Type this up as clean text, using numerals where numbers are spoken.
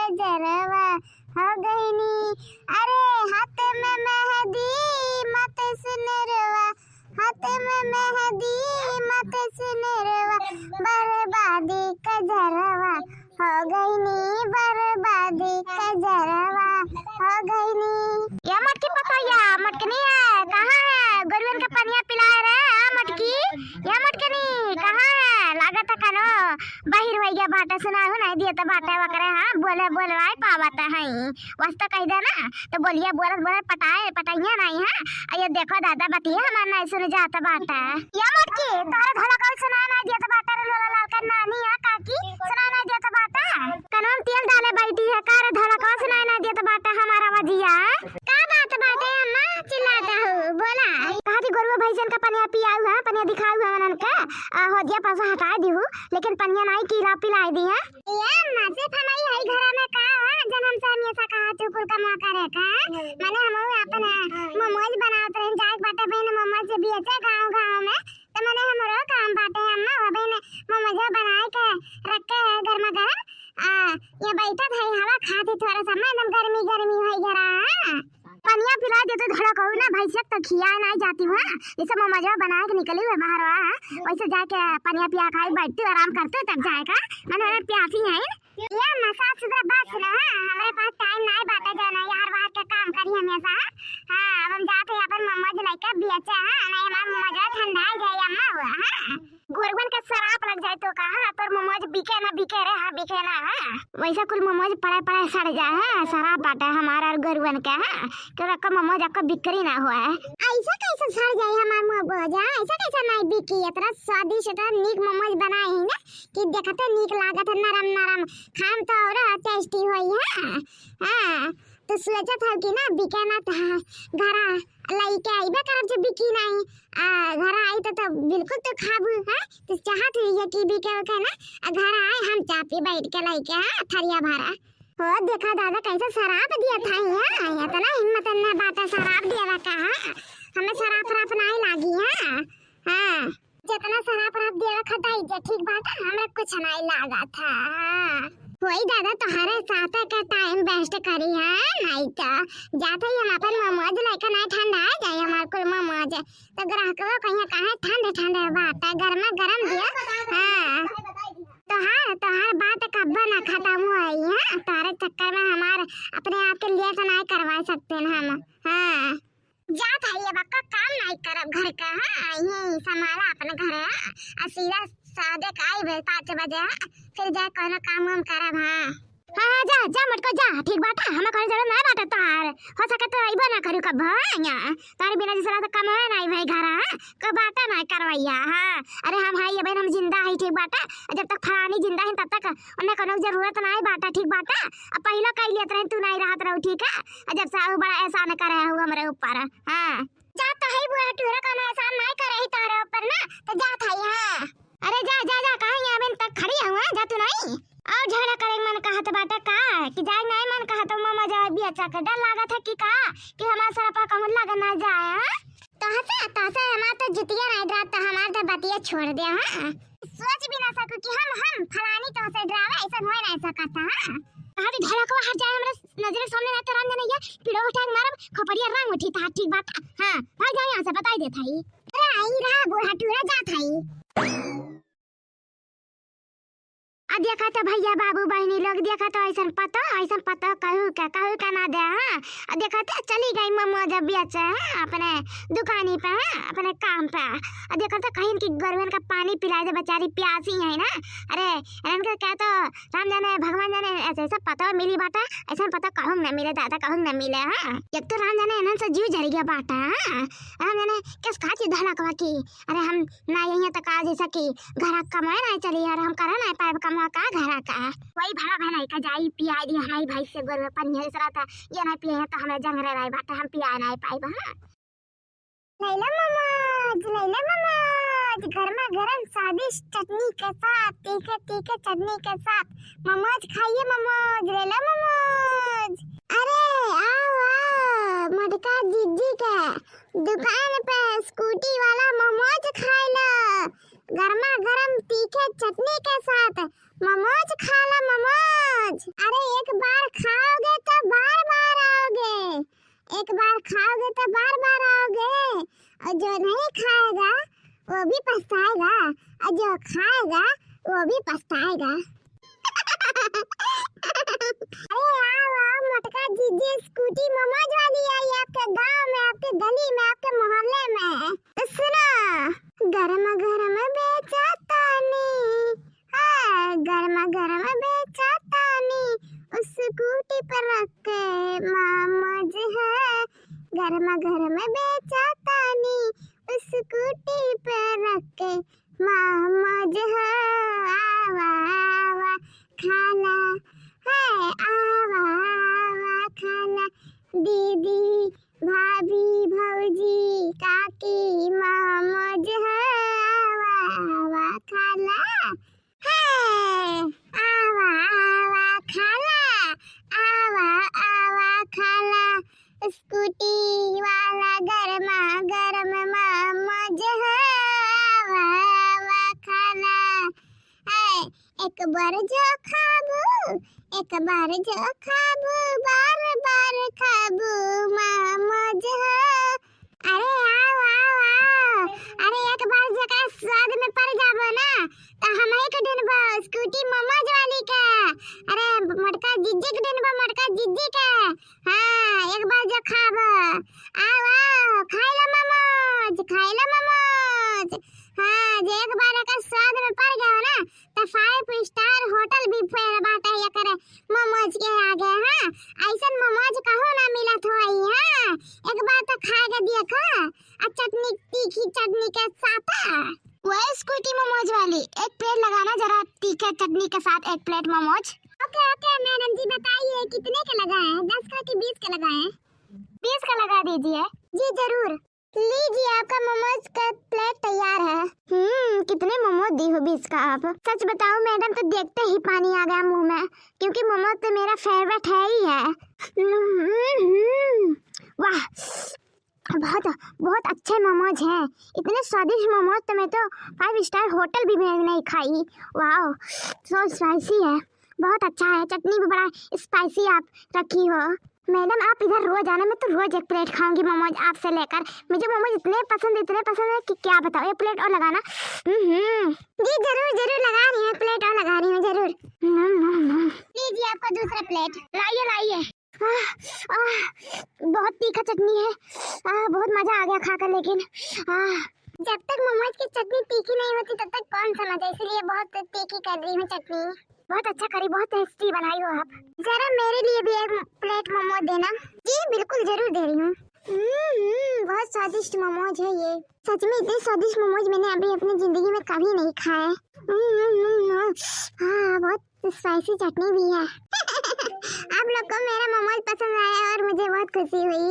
कजरवा हो गई नी। अरे हाथ में मेहंदी मत सुनरवा, हाथ में मेहंदी मत सुनरवा, बर्बादी कजरवा हो गई नी, बर्बादी कजरवा हो गई नी। या मटकी पकड़िया, मटकनी है कहाँ है? गोरुवन का पनिया पिलाए रे मटकी, या मटकनी कहाँ है? लागत है कनो बाहर हो गया बाटा, सुना हो नहीं दिया तो बाटा वकरे। हाँ बोले बोले भाई पावता है वास्ता कह दे ना तो बोलिए बोलत बोलत पटाए पटाइया नहीं है। ये देखो दादा बतिया हमारा नहीं सुन जाता बाटा। या मटकी तारा धला कल सुना नहीं दिया तो बाटा रे लोला लाल का नानी है काकी सुना नहीं दिया तो बाटा कनो तेल डाले बैठी है कार धला कल सुना नहीं दिया तो बाटा हमारा वजिया का बात बाटे अम्मा चिल्लाता हूँ बोला कहा थी गोरुआ भैंसन का पनिया पिया हुआ पनिया दिखा हुआ मनन का हो दिया पासा हटा दी हूँ लेकिन पनिया नहीं कीला पिलाई दी है। ये अम्मा से हमारी है घर में का जन्म से हम ऐसा कहा चुकुल का मौका रे का माने हम अपन मोमोज बनाते हैं जाग बाटे बहन मोमोज से बेचे गांव-गांव में तो माने हमरो काम बाटे अम्मा वो बहन मोमोज बनाए के रखे है गरमा गरम ये बैठा था हवा खाती थोड़ा सा एकदम गर्मी गर्मी हो गया पनिया पिला दे तो धड़ा कहू ना भाई सब तो खिया नहीं जाती हूँ जैसे मोमोज बना के निकली हुई बाहर वैसे जाके पनिया पिया खाई बैठती आराम करते तब जाएगा मैंने प्यासी है ये मसाज सुधरा बात सुना हमारे पास टाइम नहीं बाटा जाना यार बाहर का काम करी हमेशा। हाँ अब हम जाते हैं अपन मोमोज लेकर बेचे नहीं हमारा मोमोज ठंडा जाए अम्मा हुआ गोरगन का शराब लग जाए तो कहा पर मोमोज बिके ना बिके रे हाँ बिके ना वैसा कुल मोमोज पड़े पड़े सड़ जाए शराब बाटा हमारा और गोरगन का तो रखो मोमोज आपका बिक्री ना हुआ है ऐसा कैसे सड़ जाए हमारा मोमोज ऐसा कैसा नहीं बिकी इतना स्वादिष्ट नीक मोमोज बनाए ही ना कि देखते नीक लागत है नरम नरम खाम तो और टेस्टी हुई है। हाँ तो सोचा था कि ना बिके ना था घर लइके आइबे करब जो बिकी नहीं घर आई तो बिल्कुल तो खाबू है तो चाहत हुई है कि बिके के ना घर आए हम चापी बैठ के लइके थरिया भरा हो देखा दादा कैसे शराब दिया था ये तो ना हिम्मत ना बाटा शराब दिया कहा हमें शराब नहीं लागी है। हाँ जितना शराब दिया खता ठीक बात हमें कुछ नहीं लगा था। वही दादा तुम्हारे साथ का टाइम वेस्ट करी है नहीं तो जाते ही हम अपन मोमोज लेकर नहीं ठंडा आ जाए हमारे को मोमोज तो ग्राहक कहीं कहा ठंडे ठंडे बात है गर्मा गर्म दिया। हाँ तोहार बात कब ना खत्म हुई है तारे चक्कर में हमारे अपने आप के लिए तो नहीं करवा सकते ना हम। हाँ जात है ये बक्का काम नहीं करब घर का यही संभाला अपने घर सीधा सादे का 5 बजे फिर जा कोनो काम हम करब। हाँ जा जा मटको जा ठीक बाटा हमें करे जरूर नहीं बाटा तार हो सके तो आइबो ना करू कब तार बिना जिसरा तो काम है नहीं भाई घर को बाटा नहीं करवैया। हाँ अरे हम है ये बहन हम जिंदा है ठीक बाटा जब तक फलानी जिंदा है तब तक उन्हें कोनो जरूरत नहीं बाटा ठीक बाटा अब पहले कह लेत रहे तू नहीं रहत रहू ठीक है जब से बड़ा एहसान करे हो हमारे ऊपर। हाँ जाता है बुआ टूरा का एहसान नहीं करे ही तारे ऊपर ना तो जात है। हाँ अरे जा जा जा कहां यहां बन तक खड़ी हुआ जा तू नहीं और झगड़ा करे मन कहा तो बाटा का कि जाए नहीं मन कहा तो मामा जा भी अच्छा कर डर लगा था कि का कि हमारा सरपा कहूं लगा ना जाए तासे हमारा तो जुतिया नहीं डरा तो हमारा तो बतिया छोड़ दे। हां सोच भी ना सकू कि हम फलानी तो से डरावे ऐसा हो नहीं सकता। कहा दी ढेला को हट जाए हमरे नजर सामने ना तो राम नहीं है पीड़ो उठा के मारब खपड़िया रंग उठी था ठीक बात। हां भाग जा यहां से बताई दे थाई अरे आई रहा बुढ़ा टूरा जा थाई देखा तो भैया बाबू बहनी लोग देखा तो ऐसा पता कहू का ना दे। हाँ देखा तो चली गई मोमोज बेचे अपने दुकानी पे अपने काम पे देखा तो कहीं की गोरवन का पानी पिलाए दे बेचारी प्यासी है ना। अरे इनका क्या तो राम जाने भगवान जाने ऐसा पता मिली बाटा ऐसा पता कहूँ न मिले दादा कहूँ न मिले। हाँ एक तो राम जाने इन्होंने से जीव झड़ गया बाटा राम जाने किस कहा चीज धला कवा की अरे हम ना यही तक आज जैसा की घर कमाए ना चली यार हम करा ना पाए कमा का घर का वही भरा भनाई का जाई पियाई दी हाई भाई से गोर पानी है सरा था ये नहीं पिए तो हमें जंग रह बात हम पिया नहीं पाई बा। लैला मोमोज गरमा गरम स्वादिष्ट चटनी के साथ तीखे तीखे चटनी के साथ मोमोज खाइए मोमोज लैला मोमोज। अरे आओ मटका जीजी के दुकान पे स्कूटी वाला मोमोज खाए लो गरमा गरम तीखे चटनी के साथ मोमोज खा लो मोमोज। अरे एक बार खाओगे तो बार बार आओगे, एक बार खाओगे तो बार बार आओगे, और जो नहीं खाएगा वो भी पछताएगा, और जो खाएगा वो भी पछताएगा। अरे आओ आओ मटका जीजी, स्कूटी मोमोज वाली आई है आपके गांव में, आपके गली में, आपके मोहल्ले में। तो सुनो, गरम गरम बेचा तानी, हाँ गरम गरम बेचा तानी, उस स्कूटी पर रख के मोमोज है, गरम गरम बेचा तानी, उस स्कूटी पर रख के मोमोज है। आवा आवा खाना है, आवा आवा खाना, दीदी भाभी भौजी काकी मोमोज है, आवा आवा खाना है, आवा आवा खाना, आवा आवा खाना, स्कूटी वाला गरमा गरम मोमोज है, आवा आवा खाना है। एक बार जो खाबू, एक बार जो खाबू, बार बार खाबू मोमोज है। अरे आओ आओ आओ, अरे एक बार जो का स्वाद में पड़ जाबो ना तो हम एक दिन बा स्कूटी मोमोज वाली का, अरे मटका जिज्जी के दिन बा, मटका जिज्जी का, हाँ एक बार जो खाबो, आओ आओ खाई लो मोमोज, खाई लो मोमोज, हाँ जो एक बार का स्वाद में पड़ गया ना तो 5 स्टार होटल भी फेर बाटा या करे मोमोज के आगे। हाँ ऐसा मोमोज कहो ना मिला तो आई, हाँ एक बार तो खा के देखो, और चटनी तीखी चटनी के साथ, वही स्कूटी मोमोज वाली एक प्लेट लगाना जरा तीखे चटनी के साथ, एक plate momos. Okay okay madam ji बताइए कितने के लगाए, 10 का कि 20 का लगाए? 20 का लगा दीजिए। जी जरूर, लीजिए आपका मोमोज का प्लेट तैयार है। कितने मोमोज दी हो 20 का आप? सच बताओ मैडम तो देखते ही पानी आ गया मुंह में, क्योंकि मोमोज तो मेरा फेवरेट है ही है। वाह बहुत बहुत अच्छे मोमोज हैं, इतने स्वादिष्ट मोमोज तो मैं तो 5 स्टार होटल भी में नहीं खाई। वाह सो स्पाइसी है, बहुत अच्छा है, चटनी भी बड़ा स्पाइसी आप रखी हो। मैडम आप इधर रोज आना, मैं तो रोज एक प्लेट खाऊंगी मोमोज आपसे लेकर, मुझे मोमोज इतने पसंद है कि क्या बताओ। एक प्लेट और लगाना। जी जरूर जरूर लगा रही हूँ, प्लेट और लगा रही हूँ जरूर। लीजिए आपका दूसरा प्लेट, लाइए लाइए। बहुत तीखा चटनी है, बहुत मजा आ गया खाकर, लेकिन जब तक मोमोज की चटनी तीखी नहीं होती तब तक कौन समझे, इसलिए बहुत तीखी कर रही हूँ चटनी। बहुत अच्छा करी, बहुत टेस्टी बनाई हो आप। जरा मेरे लिए भी एक प्लेट मोमोज देना। जी बिल्कुल जरूर दे रही हूँ। बहुत स्वादिष्ट मोमोज है ये, सच में इतने स्वादिष्ट मोमोज मैंने अभी अपनी जिंदगी में कभी नहीं खाए। हाँ बहुत स्पाइसी चटनी भी है। आप लोग को मेरा मोमोज पसंद आया और मुझे बहुत खुशी हुई।